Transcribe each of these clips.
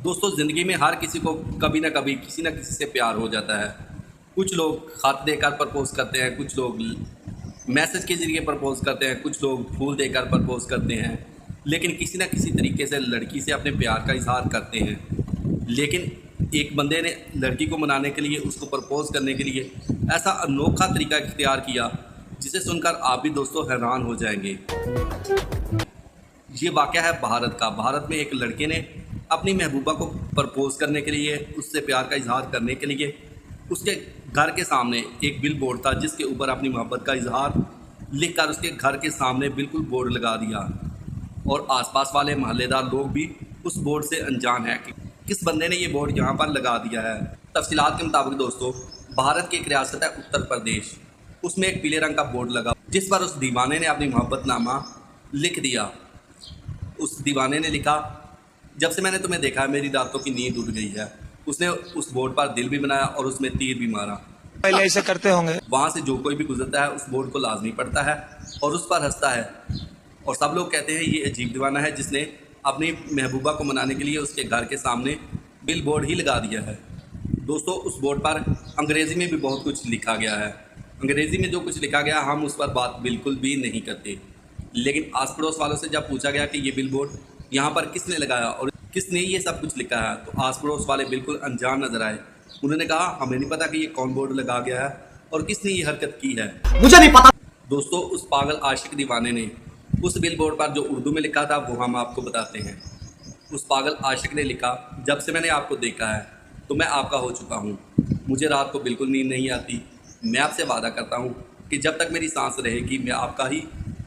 दोस्तों ज़िंदगी में हर किसी को कभी ना कभी किसी ना किसी से प्यार हो जाता है। कुछ लोग खत देकर प्रपोज करते हैं, कुछ लोग मैसेज के ज़रिए प्रपोज करते हैं, कुछ लोग फूल देकर प्रपोज करते हैं, लेकिन किसी ना किसी तरीके से लड़की से अपने प्यार का इजहार करते हैं। लेकिन एक बंदे ने लड़की को मनाने के लिए, उसको प्रपोज करने के लिए ऐसा अनोखा तरीका इख्तियार किया जिसे सुनकर आप भी दोस्तों हैरान हो जाएंगे। ये वाक़या है भारत का। भारत में एक लड़के ने अपनी महबूबा को प्रपोज करने के लिए, उससे प्यार का इजहार करने के लिए उसके घर के सामने एक बिल बोर्ड था जिसके ऊपर अपनी मोहब्बत का इजहार लिखकर उसके घर के सामने बिल्कुल बोर्ड लगा दिया। और आसपास वाले मोहल्लेदार लोग भी उस बोर्ड से अनजान है कि किस बंदे ने ये बोर्ड यहाँ पर लगा दिया है। तफसीलात के मुताबिक दोस्तों, भारत की एक रियासत है उत्तर प्रदेश, उसमें एक पीले रंग का बोर्ड लगा जिस पर उस दीवाने ने अपनी मोहब्बतनामा लिख दिया। उस दीवाने ने लिखा, जब से मैंने तुम्हें देखा है मेरी रातों की नींद उड़ गई है। उसने उस बोर्ड पर दिल भी बनाया और उसमें तीर भी मारा। पहले ऐसे करते होंगे। वहाँ से जो कोई भी गुजरता है उस बोर्ड को लाजमी पढ़ता है और उस पर हंसता है, और सब लोग कहते हैं ये अजीब दीवाना है जिसने अपनी महबूबा को मनाने के लिए उसके घर के सामने बिल बोर्ड ही लगा दिया है। दोस्तों उस बोर्ड पर अंग्रेज़ी में भी बहुत कुछ लिखा गया है। अंग्रेज़ी में जो कुछ लिखा गया हम उस पर बात बिल्कुल भी नहीं करते, लेकिन आस पड़ोस वालों से जब पूछा गया कि ये बिल बोर्ड यहाँ पर किसने लगाया और किसने ये सब कुछ लिखा है, तो आस पड़ोस वाले बिल्कुल अनजान नजर आए। उन्होंने कहा हमें नहीं पता कि ये कौन बोर्ड लगा गया है और किसने ये हरकत की है, मुझे नहीं पता। दोस्तों उस पागल आशिक दीवाने ने उस बिल बोर्ड पर जो उर्दू में लिखा था वो हम आपको बताते हैं। उस पागल आशिक ने लिखा, जब से मैंने आपको देखा है तो मैं आपका हो चुका हूँ। मुझे रात को बिल्कुल नींद नहीं आती। मैं आपसे वादा करता हूँ कि जब तक मेरी सांस रहेगी मैं आपका ही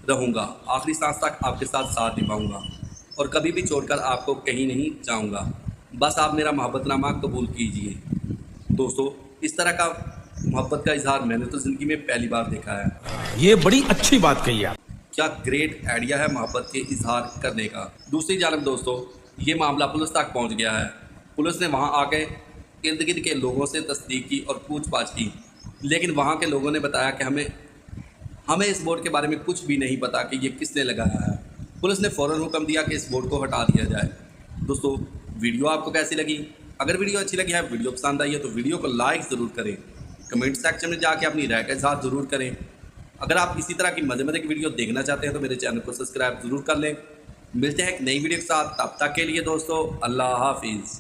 रहूँगा, आखिरी सांस तक आपके साथ साथ निभाऊँगा और कभी भी छोड़कर आपको कहीं नहीं जाऊँगा। बस आप मेरा मोहब्बतनामा कबूल कीजिए। दोस्तों इस तरह का मोहब्बत का इजहार मैंने तो ज़िंदगी में पहली बार देखा है। ये बड़ी अच्छी बात कही आप। क्या ग्रेट आइडिया है मोहब्बत के इजहार करने का। दूसरी जानब दोस्तों ये मामला पुलिस तक पहुंच गया है। पुलिस ने वहां आके इर्द गिर्द के लोगों से तस्दीक की और पूछताछ की, लेकिन वहां के लोगों ने बताया कि हमें इस बोर्ड के बारे में कुछ भी नहीं पता कि ये किसने लगाया है। पुलिस ने फ़ौरन हुक्म दिया कि इस बोर्ड को हटा दिया जाए। दोस्तों वीडियो आपको कैसी लगी? अगर वीडियो अच्छी लगी है, वीडियो पसंद आई है तो वीडियो को लाइक ज़रूर करें, कमेंट सेक्शन में जाके अपनी राय का इज़हार ज़रूर करें। अगर आप इसी तरह की मज़े की वीडियो देखना चाहते हैं तो मेरे चैनल को सब्सक्राइब ज़रूर कर लें। मिलते हैं एक नई वीडियो के साथ, तब तक के लिए दोस्तों अल्लाह हाफिज़।